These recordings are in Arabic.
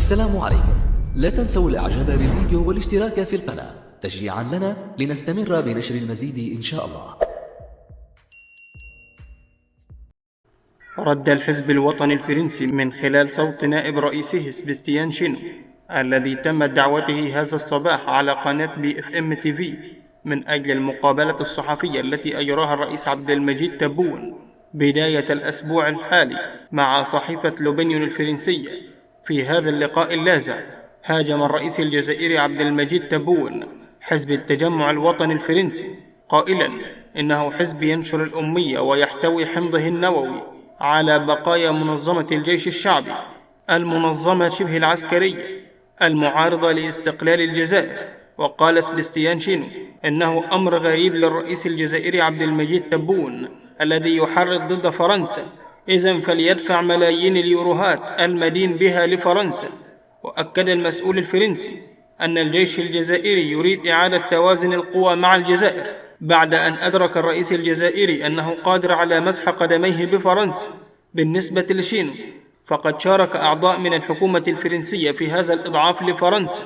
السلام عليكم. لا تنسوا الاعجاب بالفيديو والاشتراك في القناة تشجيعا لنا لنستمر بنشر المزيد إن شاء الله. رد الحزب الوطني الفرنسي من خلال صوت نائب رئيسه سباستيان شينو الذي تمت دعوته هذا الصباح على قناة BFM TV من أجل المقابلة الصحفية التي أجراها الرئيس عبد المجيد تبون بداية الأسبوع الحالي مع صحيفة لوبينيون الفرنسية. في هذا اللقاء اللاذع هاجم الرئيس الجزائري عبد المجيد تبون حزب التجمع الوطني الفرنسي قائلا إنه حزب ينشر الأمية ويحتوي حمضه النووي على بقايا منظمة الجيش الشعبي، المنظمة شبه العسكرية المعارضة لاستقلال الجزائر. وقال سباستيان شينو إنه أمر غريب للرئيس الجزائري عبد المجيد تبون الذي يحرض ضد فرنسا، إذن فليدفع ملايين اليوروهات المدين بها لفرنسا. وأكد المسؤول الفرنسي أن الجيش الجزائري يريد إعادة توازن القوى مع الجزائر بعد أن أدرك الرئيس الجزائري أنه قادر على مسح قدميه بفرنسا. بالنسبة لشينو فقد شارك أعضاء من الحكومة الفرنسية في هذا الإضعاف لفرنسا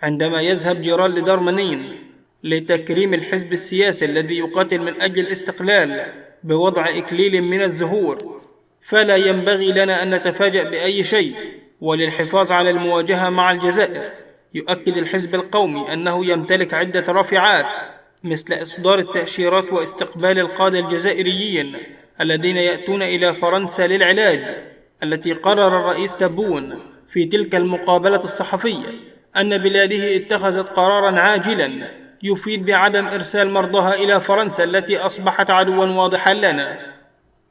عندما يذهب جيرالد دارمانين لتكريم الحزب السياسي الذي يقاتل من أجل الاستقلال بوضع إكليل من الزهور. فلا ينبغي لنا أن نتفاجأ بأي شيء، وللحفاظ على المواجهة مع الجزائر يؤكد الحزب القومي أنه يمتلك عدة رافعات مثل إصدار التأشيرات واستقبال القادة الجزائريين الذين يأتون إلى فرنسا للعلاج. التي قرر الرئيس تبون في تلك المقابلة الصحفية أن بلاده اتخذت قرارا عاجلا يفيد بعدم إرسال مرضاها إلى فرنسا التي أصبحت عدوا واضحا لنا.